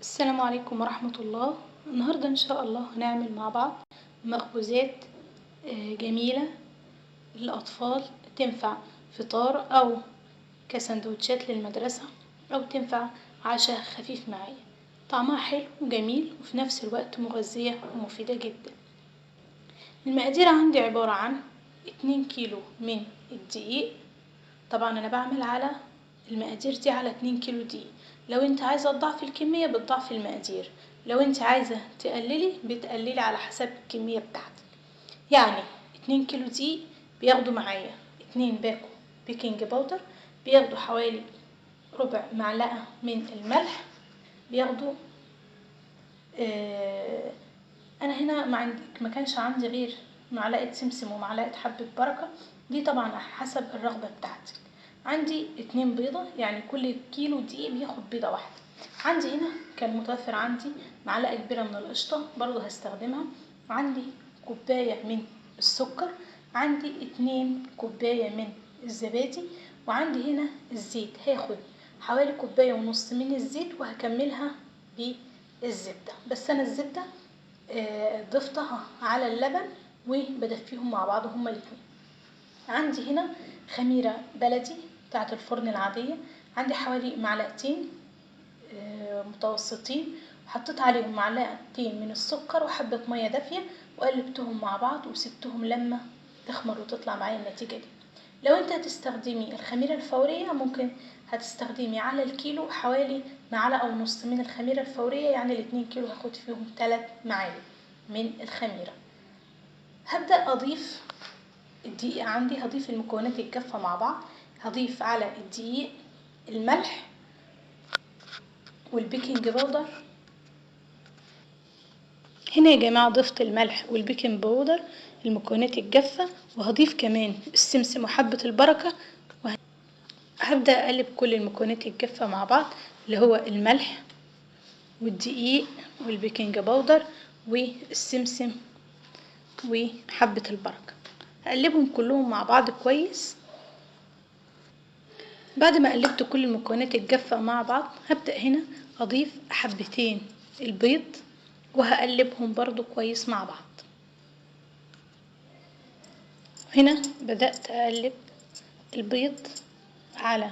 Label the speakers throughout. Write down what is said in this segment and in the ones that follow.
Speaker 1: السلام عليكم ورحمة الله. النهاردة إن شاء الله هنعمل مع بعض مخبوزات جميلة للأطفال، تنفع فطار أو كسندوتشات للمدرسة، أو تنفع عشاء خفيف معايا. طعمها حلو وجميل وفي نفس الوقت مغذية ومفيدة جدا. المقادير عندي عبارة عن 2 كيلو من الدقيق. طبعا أنا بعمل على المقادير دي على 2 كيلو دقيق. لو انت عايزة تضعفي الكمية بتضعفي المقادير، لو انت عايزة تقللي بتقللي على حسب الكمية بتاعتك. يعني 2 كيلو دقيق بياخدوا معايا 2 باكو بيكنج باودر، بياخدوا حوالي ربع معلقة من الملح، بياخدوا انا هنا ما كانش عندي غير معلقة سمسم ومعلقة حبة بركة، دي طبعا حسب الرغبة بتاعتك. عندي 2 بيضة، يعني كل كيلو دقيق بياخد بيضة واحدة. عندي هنا كان متوفر عندي معلقة كبيرة من القشطة برضو هستخدمها، عندي كوباية من السكر، عندي 2 كوباية من الزبادي، وعندي هنا الزيت هاخد حوالي كوباية ونص من الزيت وهكملها بالزبدة. بس انا الزبدة ضفتها على اللبن وبدفيهم مع بعض هما الاتنين. عندي هنا خميرة بلدي بتاعت الفرن العادية، عندي حوالي معلقتين متوسطين، حطيت عليهم معلقتين من السكر وحبة مية دافية وقلبتهم مع بعض وسبتهم لما تخمر وتطلع معايا النتيجة دي. لو انت هتستخدمي الخميرة الفورية ممكن هتستخدمي على الكيلو حوالي معلقة ونص من الخميرة الفورية، يعني ال2 كيلو هاخد فيهم 3 معالق من الخميرة. هبدأ أضيف الدقيق. عندي هضيف المكونات الجافة مع بعض، هضيف على الدقيق الملح والبيكنج باودر. هنا يا جماعة ضفت الملح والبيكنج باودر المكونات الجافة، وهضيف كمان السمسم وحبة البركة، وهبدأ أقلب كل المكونات الجافة مع بعض اللي هو الملح والدقيق والبيكنج باودر والسمسم وحبة البركة، هقلبهم كلهم مع بعض كويس. بعد ما قلبت كل المكونات الجافة مع بعض هبدأ هنا أضيف حبتين البيض وهقلبهم برضو كويس مع بعض. هنا بدأت أقلب البيض على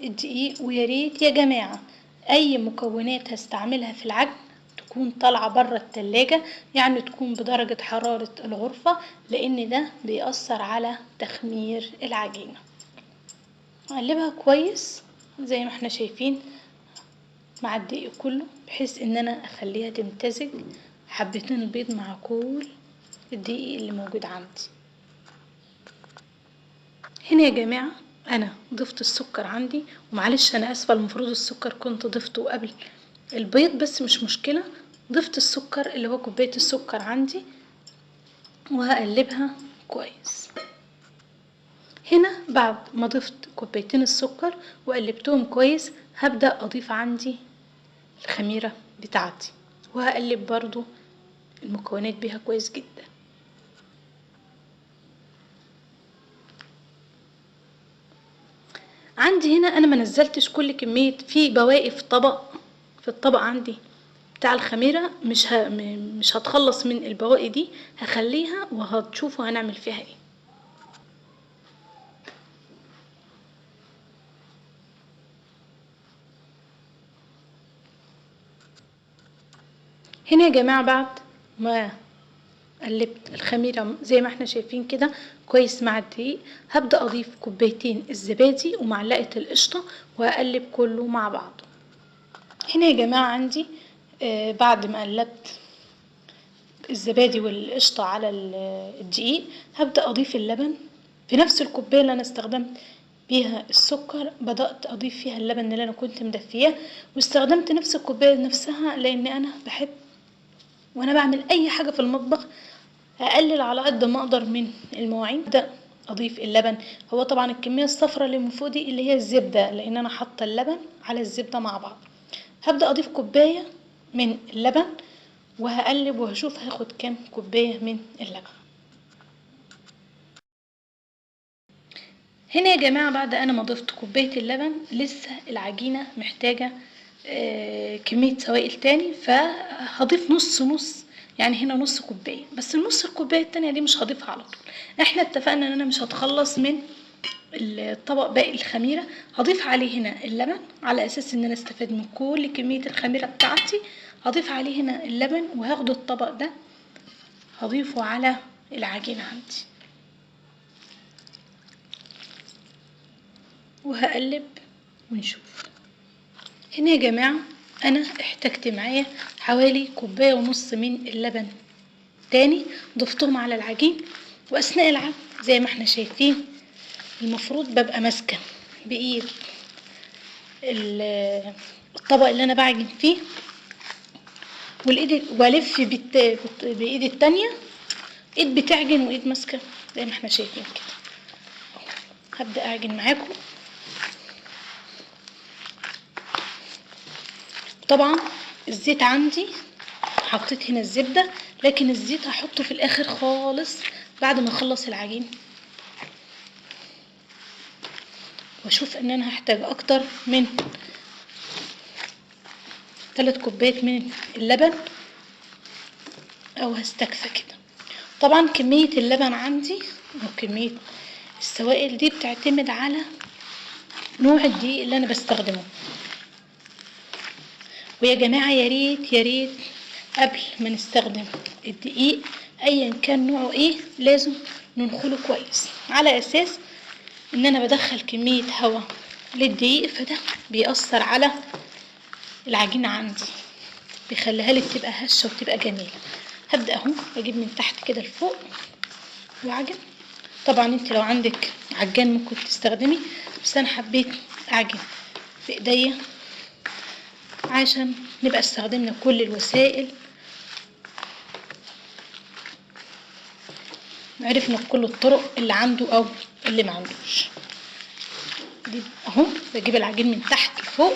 Speaker 1: الدقيق، ويا ريت يا جماعة أي مكونات هستعملها في العجن تكون طالعة بره التلاجة، يعني تكون بدرجة حرارة الغرفة، لأن ده بيأثر على تخمير العجينة. اقلبها كويس زي ما احنا شايفين مع الدقيق كله، بحيث ان انا اخليها تمتزج حبتين البيض مع كل الدقيق اللي موجود عندي. هنا يا جماعة انا ضفت السكر عندي، ومعلش انا اسفة المفروض السكر كنت ضفته قبل البيض، بس مش مشكلة. ضفت السكر اللي هو كوباية السكر عندي وهقلبها كويس. هنا بعد ما ضفت كوبايتين السكر وقلبتهم كويس هبدأ اضيف عندي الخميرة بتاعتي وهقلب برضو المكونات بيها كويس جدا. عندي هنا انا ما نزلتش كل كمية، في بواقي في الطبق عندي بتاع الخميرة، مش هتخلص من البواقي دي، هخليها وهتشوفوا هنعمل فيها ايه. هنا يا جماعة بعد ما قلبت الخميرة زي ما احنا شايفين كده كويس مع الدقيق، هبدأ اضيف كوبايتين الزبادي ومعلقة القشطة وهقلب كله مع بعض. هنا يا جماعة عندي بعد ما قلبت الزبادي والقشطة على الدقيق هبدأ اضيف اللبن في نفس الكوباية اللي انا استخدمت بيها السكر، بدأت اضيف فيها اللبن اللي انا كنت مدفياه، واستخدمت نفس الكوباية نفسها لان انا بحب وانا بعمل اي حاجة في المطبخ اقلل على قد ما اقدر من المواعين. ابدا اضيف اللبن، هو طبعا الكميه الصفراء اللي من فوق دي اللي هي الزبده، لان انا حاطه اللبن على الزبده مع بعض. هبدا اضيف كوبايه من اللبن وهقلب وهشوف هاخد كام كوبايه من اللبن. هنا يا جماعه بعد انا ما ضفت كوبايه اللبن لسه العجينه محتاجه كمية سوائل تاني، فهضيف نص يعني هنا نص كوباية بس، النص الكوباية التانية دي مش هضيفها على طول. احنا اتفقنا ان انا مش هتخلص من الطبق باقي الخميرة، هضيف عليه هنا اللبن على اساس ان انا استفاد من كل كمية الخميرة بتاعتي. هضيف عليه هنا اللبن وهاخد الطبق ده هضيفه على العجينة عندي وهقلب ونشوف. هنا يا جماعة انا احتجت معايا حوالي كوباية ونص من اللبن تاني، ضفتهم على العجين. واثناء العجن زي ما احنا شايفين المفروض ببقى ماسكة بايد الطبق اللي انا بعجن فيه، والايد والف بايد التانية، ايد بتعجن وايد ماسكة زي ما احنا شايفين كده. هبدأ اعجن معاكم. طبعا الزيت عندي حطيت هنا الزبدة، لكن الزيت هحطه في الاخر خالص بعد ما اخلص العجين، واشوف ان انا هحتاج اكتر من 3 كوبايات من اللبن او هستكفى كده. طبعا كمية اللبن عندي او كمية السوائل دي بتعتمد على نوع الدقيق اللي انا بستخدمه. ويا جماعة يا ريت قبل ما نستخدم الدقيق ايا كان نوعه ايه لازم ننخله كويس، على اساس ان انا بدخل كمية هواء للدقيق، فده بيأثر على العجينة عندي، بيخليها لي تبقى هشة وتبقى جميلة. هبدأ اهو اجيب من تحت كده لفوق واعجن. طبعا انت لو عندك عجان ممكن تستخدمي، بس انا حبيت اعجن بايديا عشان نبقى استخدمنا كل الوسائل، عرفنا بكل الطرق اللي عنده او اللي ما عندوش. دي اهو بجيب العجين من تحت لفوق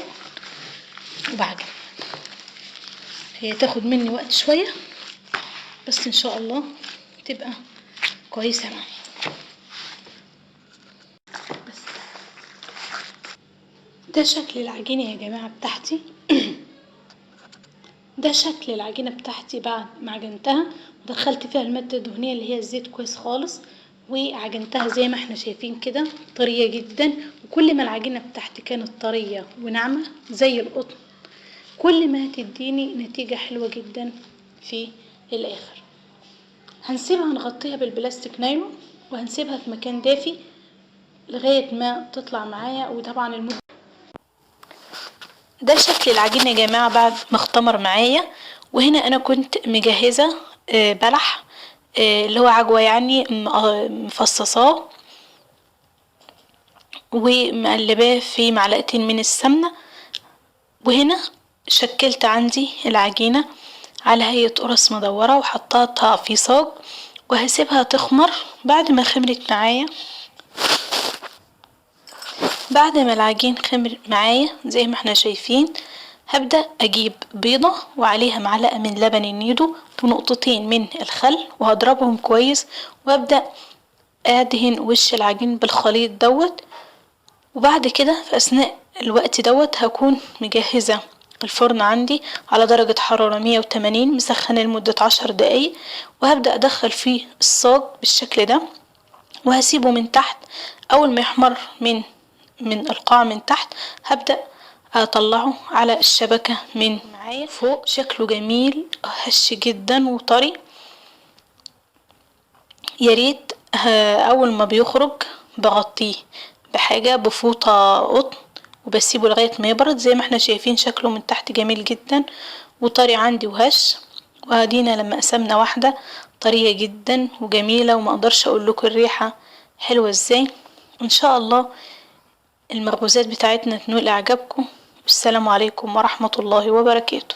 Speaker 1: وبعجن. هي تاخد مني وقت شوية بس ان شاء الله تبقى كويسة معايا. بس ده شكل العجينة يا جماعة بتاعتي. ده شكل العجينة بتاعتي بعد ما عجنتها ودخلت فيها المادة الدهنية اللي هي الزيت كويس خالص، وعجنتها زي ما احنا شايفين كده طرية جدا. وكل ما العجينة بتاعتي كانت طرية وناعمة زي القطن كل ما هتديني نتيجة حلوة جدا في الاخر. هنسيبها نغطيها بالبلاستيك نايلون وهنسيبها في مكان دافي لغاية ما تطلع معايا. وطبعا ده شكل العجينة يا جماعة بعد ما اختمر معايا. وهنا انا كنت مجهزة بلح اللي هو عجوة يعني مفصصاه ومقلباه في معلقتين من السمنة. وهنا شكلت عندي العجينة على هيئة قرص مدورة وحطيتها في صاج وهسيبها تخمر. بعد ما خمرت معايا، بعد ما العجين خمر معايا زي ما احنا شايفين، هبدأ اجيب بيضة وعليها معلقة من لبن النيدو ونقطتين من الخل وهضربهم كويس، وابدأ ادهن وش العجين بالخليط دوت. وبعد كده في اثناء الوقت دوت هكون مجهزة الفرن عندي على درجة حرارة 180 مسخنة لمدة 10 دقايق، وهبدأ ادخل فيه الصاج بالشكل ده وهسيبه من تحت. اول ما يحمر من القاع من تحت هبدأ اطلعه على الشبكة من معايا فوق. شكله جميل هش جدا وطري. ياريت اول ما بيخرج بغطيه بحاجة بفوطة قطن وبسيبه لغاية ما يبرد. زي ما احنا شايفين شكله من تحت جميل جدا وطري عندي وهش. وهدينا لما قسمنا واحدة طرية جدا وجميلة، وما اقدرش اقول لكم الريحة حلوة ازاي. ان شاء الله المخبوزات بتاعتنا تنول اعجابكم. والسلام عليكم ورحمة الله وبركاته.